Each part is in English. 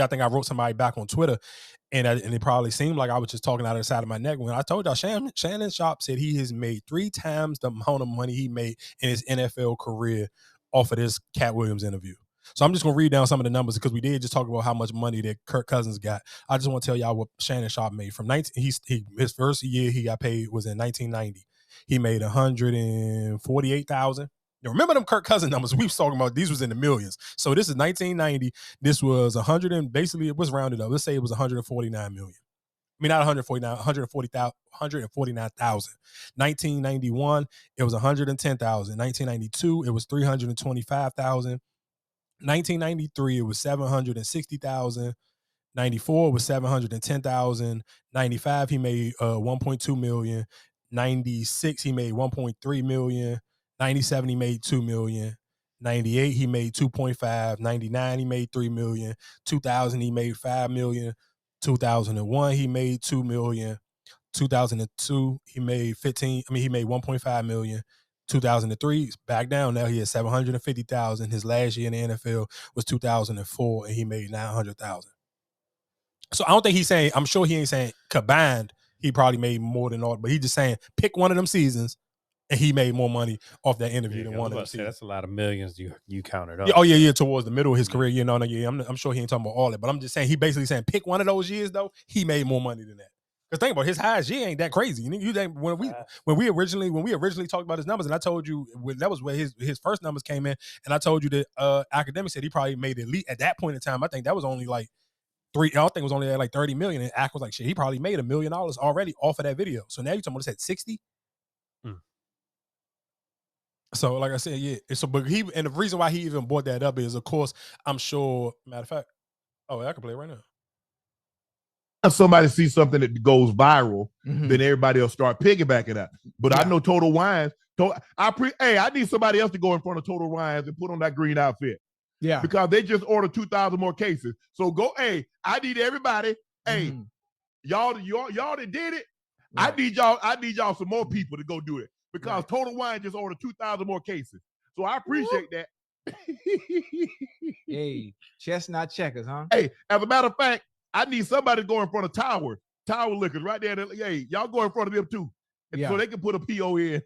I think I wrote somebody back on Twitter, and it probably seemed like I was just talking out of the side of my neck when I told y'all Shannon Sharpe said he has made 3 times the amount of money he made in his NFL career off of this Katt Williams interview. So I'm just going to read down some of the numbers because we did just talk about how much money that Kirk Cousins got. I just want to tell y'all what Shannon Sharpe made from his first year he got paid was in 1990. He made $148,000. Remember them Kirk Cousins numbers we was talking about? These was in the millions. So this is 1990. This was 100 and basically it was rounded up. Let's say it was 149 million. I mean, not 149, 149,000. 1991, it was 110,000. 1992, it was 325,000. 1993, it was 760,000. 94 was 710,000. 95, he made 1.2 million. 96, he made 1.3 million. 97, he made 2 million. 98, he made 2.5. 99, he made 3 million. 2000, he made 5 million. 2001, he made 2 million. 2002, he made 1.5 million. 2003, back down now, he had 750,000. His last year in the NFL was 2004, and he made 900,000. So I don't think he's saying, I'm sure he ain't saying combined, he probably made more than all, but he's just saying pick one of them seasons and he made more money off that interview than one of them seasons. That's a lot of millions you counted up. Yeah, yeah, towards the middle of his career. I'm sure he ain't talking about all that, but I'm just saying he basically saying pick one of those years though, he made more money than that. Because think about it, his highest year ain't that crazy. You think when we originally talked about his numbers, and I told you that was where his first numbers came in, and I told you that academics said he probably made at that point in time. I think that was only like I think it was only at like 30 million, and Ack was like, shit, he probably made $1 million already off of that video. So now you're talking about this at 60. So like I said, yeah. So but and the reason why he even brought that up is, of course, I'm sure. Matter of fact, I can play it right now. If somebody sees something that goes viral, then everybody will start piggybacking that. But I know Total Wines. I need somebody else to go in front of Total Wines and put on that green outfit. Yeah, because they just ordered 2,000 more cases. So go, I need everybody. Y'all that did it. Right. I need y'all some more people to go do it because Total Wine just ordered 2,000 more cases. So I appreciate that. Hey, chestnut checkers, huh? Hey, as a matter of fact, I need somebody to go in front of Tower Liquors right there. Hey, y'all go in front of them too, so they can put a PO in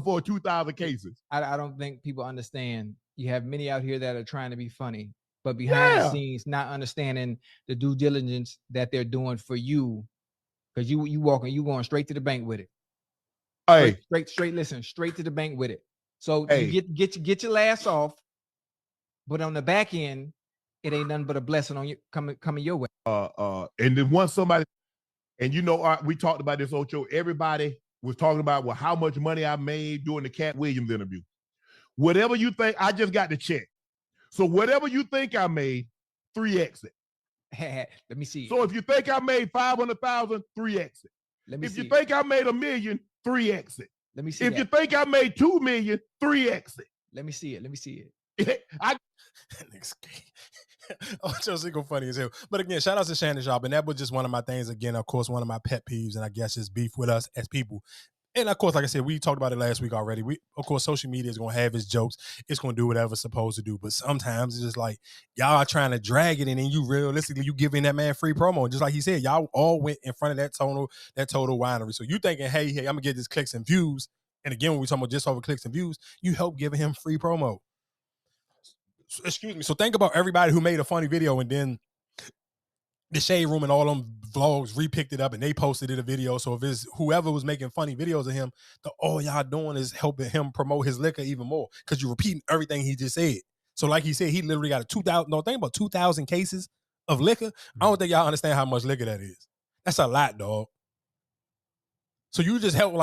for 2,000 cases. I don't think people understand. You have many out here that are trying to be funny, but behind the scenes, not understanding the due diligence that they're doing for you, because you going straight to the bank with it. Hey, straight to the bank with it. So you get your last off, but on the back end, it ain't nothing but a blessing on you coming your way. And then once somebody, and we talked about this, Ocho. Everybody was talking about how much money I made during the Katt Williams interview. Whatever you think, I just got the check. So whatever you think I made, 3x it. Let me see. So if you think I made 500,000, 3x it. Let me see. If you think I made $1 million, 3x it. Let me see. If you think I made $2 million, 3x it. Let me see it. Ocho's single funny as hell. But again, shout out to Shannon Sharpe, and that was just one of my things. Again, of course, one of my pet peeves, and I guess it's beef with us as people. And of course, like I said, we talked about it last week already. Of course, social media is going to have its jokes. It's going to do whatever it's supposed to do. But sometimes it's just like, y'all are trying to drag it, and then you realistically, you giving that man free promo. And just like he said, y'all all went in front of that total winery. So you thinking, hey, I'm going to get this clicks and views. And again, when we talking about just over clicks and views, you help giving him free promo. Excuse me. So think about everybody who made a funny video and then the Shade Room and all them vlogs repicked it up and they posted it a video. So if it's whoever was making funny videos of him, all y'all doing is helping him promote his liquor even more because you're repeating everything he just said. So like he said, he literally got 2,000 cases of liquor. I don't think y'all understand how much liquor that is. That's a lot, dog. So you just help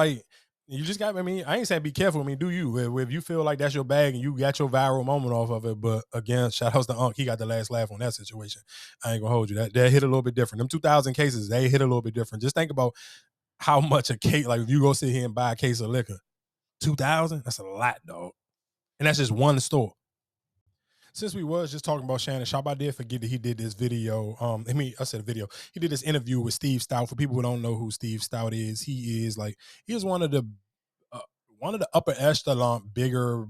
you just got, I ain't saying be careful. Do you? If you feel like that's your bag and you got your viral moment off of it, but again, shout outs to Unc. He got the last laugh on that situation. I ain't gonna hold you. That hit a little bit different. Them 2,000 cases, they hit a little bit different. Just think about how much a case, like if you go sit here and buy a case of liquor, 2,000, that's a lot, dog. And that's just one store. Since we was just talking about Shannon Sharpe, I did forget that he did this video. I said a video. He did this interview with Steve Stout. For people who don't know who Steve Stout is, he is one of the upper echelon, bigger,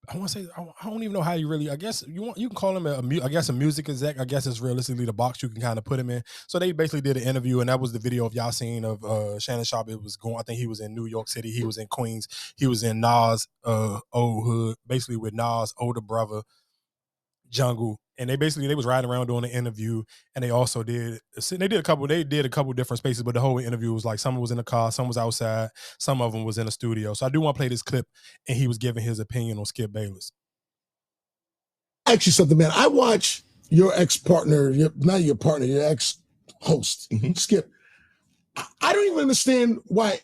I want to say I don't even know how you really. I guess you can call him a music exec. I guess it's realistically the box you can kind of put him in. So they basically did an interview, and that was the video of y'all seen of Shannon Sharpe. It was going. I think he was in New York City. He was in Queens. He was in Nas' old hood, basically with Nas' older brother, Jungle. And they was riding around doing an interview, and they also did a couple different spaces, but the whole interview was like some was in the car, some was outside, some of them was in the studio. So I do want to play this clip, and he was giving his opinion on Skip Bayless. Ask you something, man. I watch your ex-partner, not your partner, your ex-host, Skip. I don't even understand why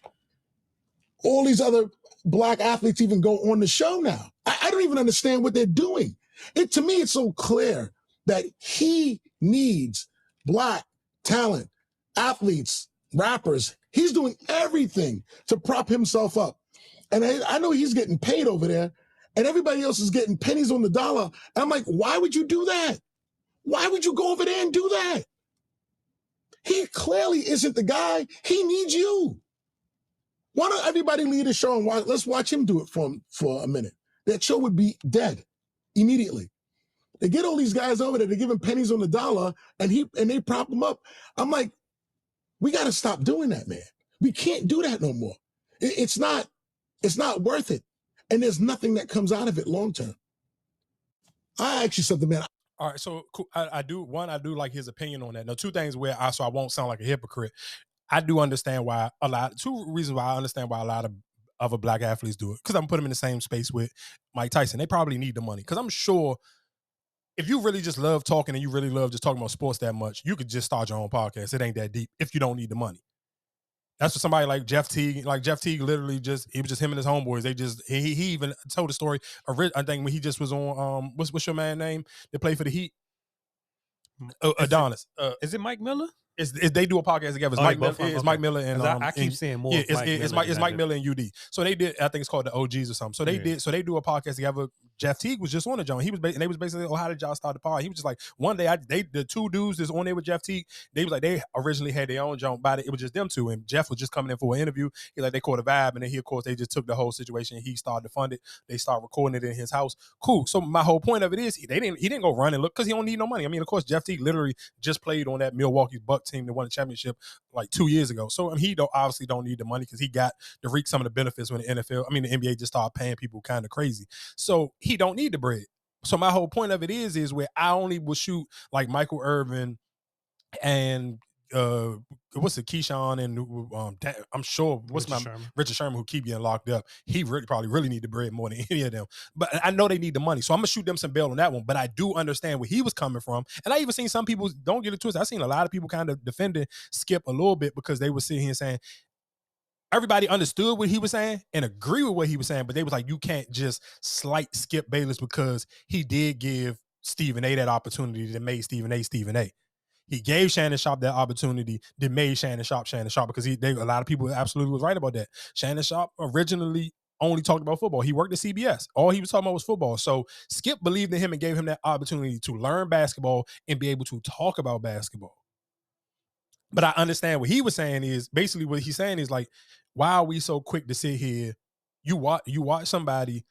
all these other black athletes even go on the show now. I don't even understand what they're doing. To me, it's so clear that he needs black talent, athletes, rappers. He's doing everything to prop himself up. And I know he's getting paid over there, and everybody else is getting pennies on the dollar. And I'm like, why would you do that? Why would you go over there and do that? He clearly isn't the guy. He needs you. Why don't everybody leave the show and let's watch him do it for a minute. That show would be dead immediately. They get all these guys over there, they give him pennies on the dollar, and they prop him up. I'm like, we got to stop doing that, man. We can't do that no more. It's not worth it. And there's nothing that comes out of it long term. I ask you something, man. All right, so cool. I do like his opinion on that. Now, two things where I won't sound like a hypocrite. I do understand why two reasons why I understand why a lot of other black athletes do it. Because I'm putting them in the same space with Mike Tyson. They probably need the money. Because I'm sure if you really just love talking and you really love just talking about sports that much, you could just start your own podcast. It ain't that deep if you don't need the money. That's what somebody like Jeff Teague, literally it was just him and his homeboys. He even told a story. I think when he just was on, what's your man name? They play for the Heat. Adonis. Is it Mike Miller? They do a podcast together. It's Mike Miller and I keep saying more. Yeah, it's Mike Miller and UD. So they did. I think it's called the OGs or something. So they did. So they do a podcast together. Jeff Teague was just on the joint. And they was basically, how did y'all start the pod? He was just like, one day the two dudes that's on there with Jeff Teague, they was like, they originally had their own joint, but it was just them two, and Jeff was just coming in for an interview. He like, they caught a vibe, and then of course they just took the whole situation. He started to fund it. They started recording it in his house. Cool. So my whole point of it is he didn't go run and look because he don't need no money. I mean, of course, Jeff Teague literally just played on that Milwaukee Bucks team that won the championship like 2 years ago. So he obviously don't need the money because he got to reap some of the benefits when the NBA just started paying people kind of crazy. So he don't need the bread. So my whole point of it is where I only will shoot like Michael Irvin and what's it, Keyshawn and I'm sure Richard Sherman, who keep getting locked up. He probably really need the bread more than any of them. But I know they need the money, so I'm gonna shoot them some bail on that one. But I do understand where he was coming from, and I even seen some people, don't get it twisted, I seen a lot of people kind of defending Skip a little bit because they were sitting here saying everybody understood what he was saying and agree with what he was saying, but they was like, you can't just slight Skip Bayless because he did give Stephen A that opportunity that made Stephen A. He gave Shannon Sharpe that opportunity that made Shannon Sharpe because a lot of people absolutely was right about that. Shannon Sharpe originally only talked about football. He worked at CBS. All he was talking about was football. So Skip believed in him and gave him that opportunity to learn basketball and be able to talk about basketball. But I understand what he was saying is basically what he's saying is like, why are we so quick to sit here? You watch somebody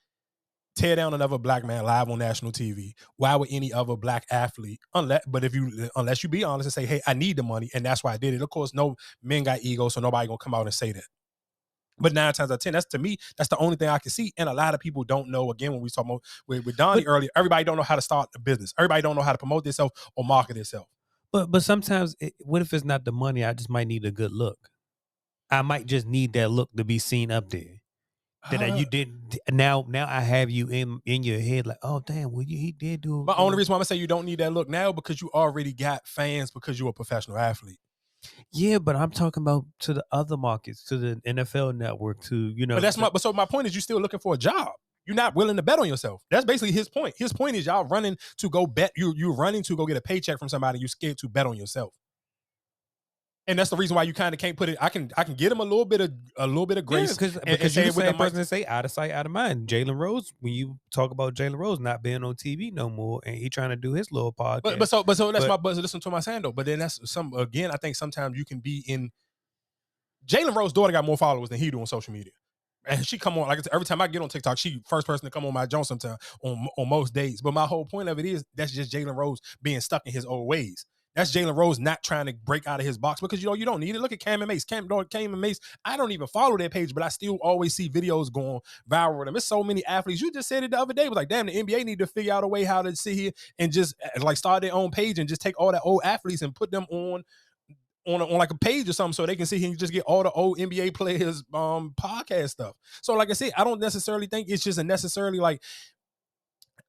tear down another black man live on national TV. Why would any other black athlete, unless you be honest and say, hey, I need the money, and that's why I did it. Of course, no men got ego, so nobody gonna come out and say that. But 9 times out of 10, that's the only thing I can see. And a lot of people don't know, again, when we talk about with Donnie earlier, everybody don't know how to start a business. Everybody don't know how to promote themselves or market themselves. But sometimes, what if it's not the money? I just might need a good look. I might just need that look to be seen up there. That you didn't. Now I have you in your head like, oh damn, well he did do. My only reason why I'm gonna say you don't need that look now because you already got fans because you're a professional athlete. Yeah, but I'm talking about to the other markets, to the NFL network, to But my point is, you're still looking for a job. You're not willing to bet on yourself. That's basically his point. His point is y'all running to go bet. You're running to go get a paycheck from somebody. You're scared to bet on yourself. And that's the reason why you kind of can't put it. I can get him a little bit of grace because you're the same person to say out of sight, out of mind. Jalen Rose, when you talk about Jalen Rose not being on TV no more, and he trying to do his little podcast. But listen to my saying though. But then that's I think sometimes you can be in. Jalen Rose's daughter got more followers than he do on social media. And she come on, like I said, every time I get on TikTok, she first person to come on my joint sometime on most days. But my whole point of it is that's just Jalen Rose being stuck in his old ways. That's Jalen Rose not trying to break out of his box because, you don't need it. Look at Cam and Mace. Cam and Mace, I don't even follow their page, but I still always see videos going viral with them. There's so many athletes. You just said it the other day. It was like, damn, the NBA need to figure out a way how to sit here and just like start their own page and just take all the old athletes and put them on like a page or something so they can see he can just get all the old NBA players podcast stuff. So like I said, I don't necessarily think it's just a necessarily like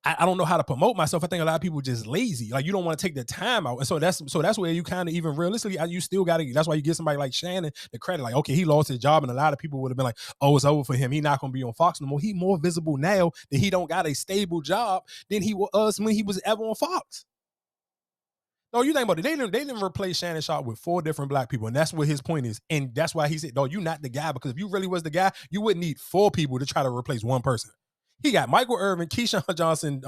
I don't know how to promote myself. I think a lot of people just lazy. Like you don't want to take the time out. And so that's where you kind of even realistically, you still got to, that's why you get somebody like Shannon the credit. Like, okay, he lost his job and a lot of people would have been like, oh, it's over for him. He not going to be on Fox no more. He more visible now that he don't got a stable job than he was when he was ever on Fox. No, you think about it. They didn't replace Shannon Sharpe with 4 different black people, and that's what his point is. And that's why he said, "No, you not the guy." Because if you really was the guy, you wouldn't need 4 people to try to replace one person. He got Michael Irvin, Keyshawn Johnson,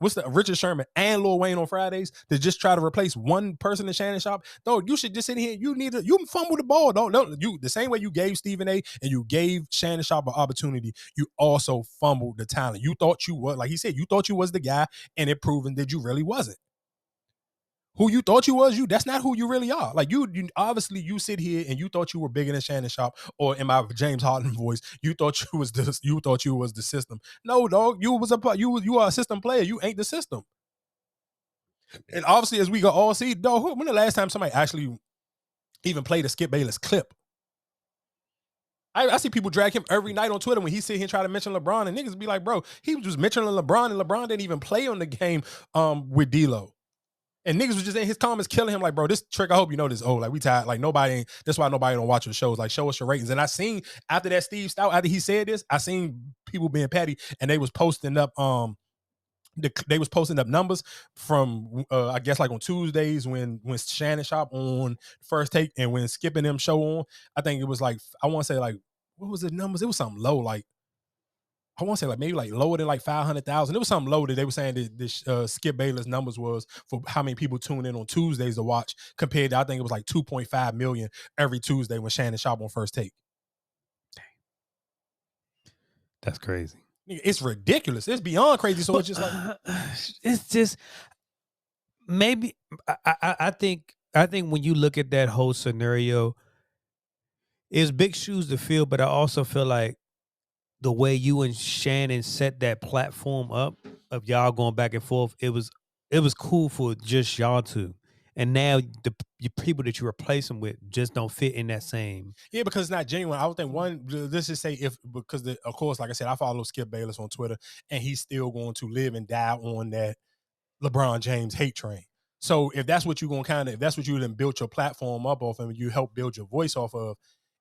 Richard Sherman, and Lil Wayne on Fridays to just try to replace one person in Shannon Sharpe. Though you should just sit here. You fumble the ball. You the same way you gave Stephen A. and you gave Shannon Sharpe an opportunity. You also fumbled the talent. You thought you was, like he said, you thought you was the guy, and it proven that you really wasn't. Who you thought you was, that's not who you really are. Like you obviously you sit here and you thought you were bigger than Shannon Sharpe, or in my James Harden voice, you thought you was the system. No, dog, you are a system player. You ain't the system. And obviously, as we can all see, dog, when the last time somebody actually even played a Skip Bayless clip? I see people drag him every night on Twitter when he sit here and try to mention LeBron, and niggas be like, bro, he was just mentioning LeBron, and LeBron didn't even play on the game with D-Lo. And niggas was just in his comments killing him like, bro, this trick, I hope you know this. Oh, like we tired. Like that's why nobody don't watch your shows. Like show us your ratings. And I seen after that Steve Stout, after he said this, I seen people being petty and they was posting up numbers from I guess like on Tuesdays when Shannon Sharpe on First Take and when Skipping them show on. I think it was like, I want to say like, what was the numbers? It was something low, like I want to say like maybe like lower than like 500,000. It was something low that they were saying that this Skip Bayless numbers was for how many people tune in on Tuesdays to watch compared to, I think it was like 2.5 million every Tuesday when Shannon Sharpe on First Take. That's crazy. It's ridiculous. It's beyond crazy. So it's just like, it's just maybe I think when you look at that whole scenario, it's big shoes to fill, but I also feel like the way you and Shannon set that platform up of y'all going back and forth, it was cool for just y'all two. And now the people that you replace them with just don't fit in that same. Yeah, because it's not genuine. I would think let's just say because of course, like I said, I follow Skip Bayless on Twitter and he's still going to live and die on that LeBron James hate train. So if that's what you're going to if that's what you then built your platform up off and you help build your voice off of,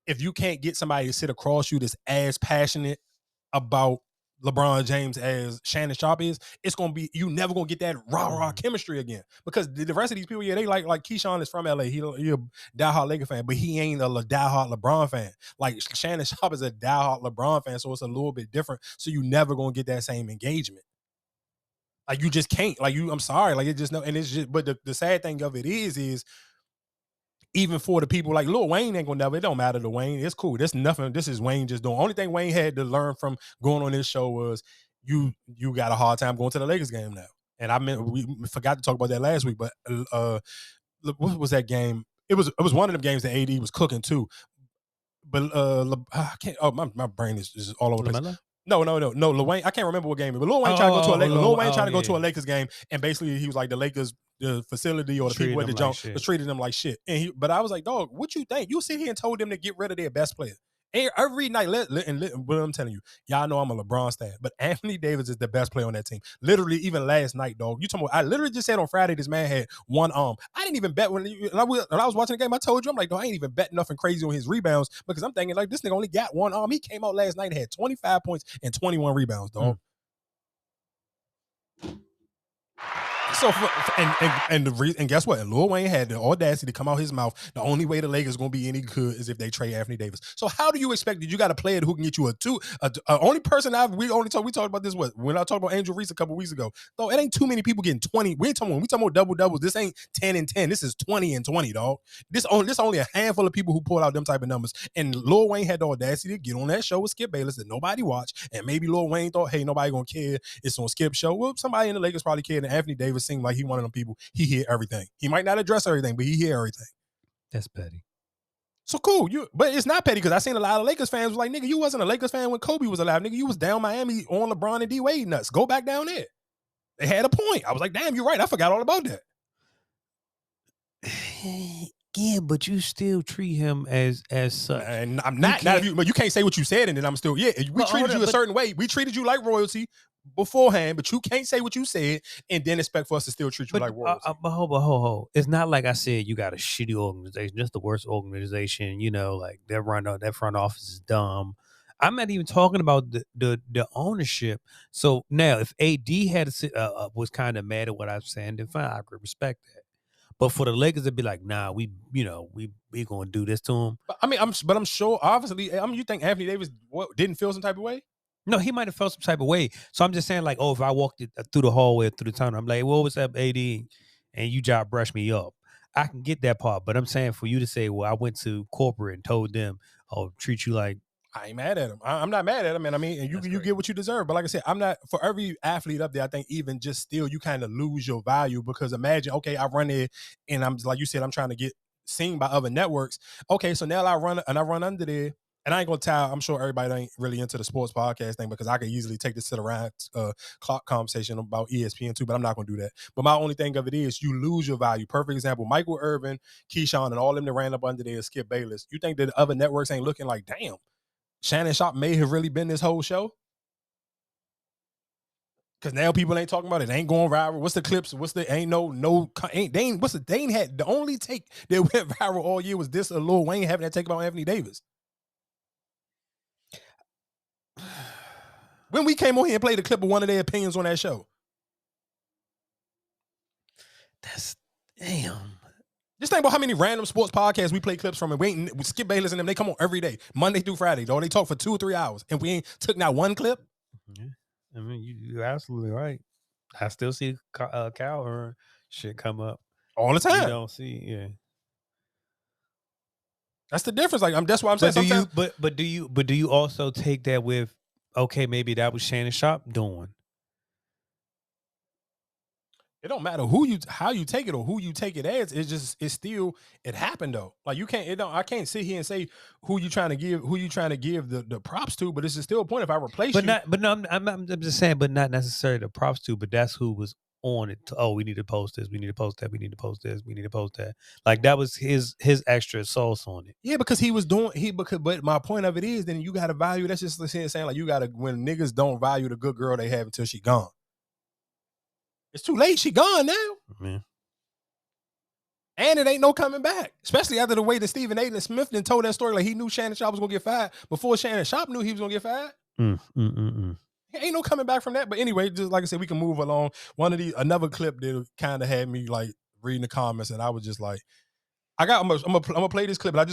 if you can't get somebody to sit across you that's as passionate about LeBron James as Shannon Sharpe is, it's gonna be, you never gonna get that rah-rah chemistry again. Because the rest of these people, yeah, they like Keyshawn is from LA. He a diehard Laker fan, but he ain't a diehard LeBron fan. Like Shannon Sharpe is a diehard LeBron fan, so it's a little bit different. So you never gonna get that same engagement. Like you just can't. Like I'm sorry. Like it just no, and it's just, but the sad thing of it is even for the people like Lil Wayne ain't gonna never, it don't matter to Wayne. It's cool. There's nothing. This is Wayne just doing. Only thing Wayne had to learn from going on this show was you got a hard time going to the Lakers game now. And we forgot to talk about that last week, but what was that game? It was one of them games that AD was cooking too. But I can't. Oh, my brain is just all over the place. No. Lil Wayne, I can't remember what game. But Lil Wayne tried to go to a Lakers. Lil Wayne tried to go to a Lakers game, and basically he was like the Lakers, the facility or the people at the jump was treating them like shit. But I was like, dog, what you think? You sit here and told them to get rid of their best player. And every night, but I'm telling you, y'all know I'm a LeBron stan, but Anthony Davis is the best player on that team. Literally, even last night, dog. You talking about? I literally just said on Friday this man had one arm. I didn't even bet when I was watching the game. I told you, I'm like, dog, I ain't even bet nothing crazy on his rebounds because I'm thinking like this nigga only got one arm. He came out last night and had 25 points and 21 rebounds, dog. So and guess what? And Lil Wayne had the audacity to come out his mouth. The only way the Lakers gonna be any good is if they trade Anthony Davis. So how do you expect that you got a player who can get you only person we talked about this when I talked about Angel Reese a couple weeks ago. Though it ain't too many people getting 20. We talking about double doubles. This ain't 10 and 10. This is 20 and 20, dog. This only a handful of people who pull out them type of numbers. And Lil Wayne had the audacity to get on that show with Skip Bayless that nobody watched. And maybe Lil Wayne thought, hey, nobody gonna care. It's on Skip's show. Well, somebody in the Lakers probably cared. And Anthony Davis seemed like he one of them people. He hear everything. He might not address everything, but he hear everything. That's petty. So cool. But it's not petty because I seen a lot of Lakers fans was like, nigga, you wasn't a Lakers fan when Kobe was alive. Nigga, you was down Miami on LeBron and D Wade nuts. Go back down there. They had a point. I was like, damn, you're right. I forgot all about that. Yeah, but you still treat him as such. And I'm not but you can't say what you said and then I'm still, we treated you a certain way. We treated you like royalty beforehand, but you can't say what you said and then expect for us to still treat you like royalty. But hold. It's not like I said you got a shitty organization, just the worst organization, like that front office is dumb. I'm not even talking about the ownership. So now if AD was kind of mad at what I'm saying, then fine, I could respect that. But for the Lakers to be like, nah, we gonna do this to him. I'm sure, obviously, you think Anthony Davis didn't feel some type of way? No, he might have felt some type of way. So I'm just saying, like, if I walked through the hallway or through the tunnel, I'm like, well, what's up, AD? And you job brush me up. I can get that part, but I'm saying for you to say, well, I went to corporate and told them, treat you like. I ain't mad at him. I'm not mad at him, and you get what you deserve. But like I said, I'm not for every athlete up there. I think even just still, you kind of lose your value because imagine, okay, I run there, and I'm like you said, I'm trying to get seen by other networks. Okay, so now I run under there, and I ain't gonna tell. I'm sure everybody ain't really into the sports podcast thing because I could easily take this sit around clock conversation about ESPN too, but I'm not gonna do that. But my only thing of it is you lose your value. Perfect example: Michael Irvin, Keyshawn, and all them that ran up under there, Skip Bayless. You think that the other networks ain't looking like, damn, Shannon Sharpe may have really been this whole show? Because now people ain't talking about it. It ain't going viral. What's the clips? What's the they ain't had the only take that went viral all year was this Lil Wayne having that take about Anthony Davis. When we came on here and played a clip of one of their opinions on that show. That's damn. Just think about how many random sports podcasts we play clips from, and we Skip Bayless and them, they come on every day, Monday through Friday, though. They talk for 2 or 3 hours, and we ain't took not one clip. Yeah. I mean, you're absolutely right. I still see Cal shit come up all the time. You don't see, yeah. That's the difference. Like that's why I'm saying. But do you also take that with, okay, maybe that was Shannon Sharpe doing? It don't matter how you take it or who you take it as. It happened though. Like I can't sit here and say who you trying to give the props to, but it's just still a point if I replace you. I'm just saying, but not necessarily the props to, but that's who was on it. We need to post this, we need to post that, we need to post this, we need to post that. Like that was his extra sauce on it. Yeah, because but my point of it is then you gotta value, that's just saying like you gotta, when niggas don't value the good girl they have until she gone. It's too late. She gone now. Man. And it ain't no coming back. Especially after the way that Stephen A. Smith then told that story. Like he knew Shannon Sharpe was going to get fired before Shannon Sharpe knew he was going to get fired. Ain't no coming back from that. But anyway, just like I said, we can move along. Another clip that kind of had me like reading the comments, and I was just like, I'm gonna play this clip, and I just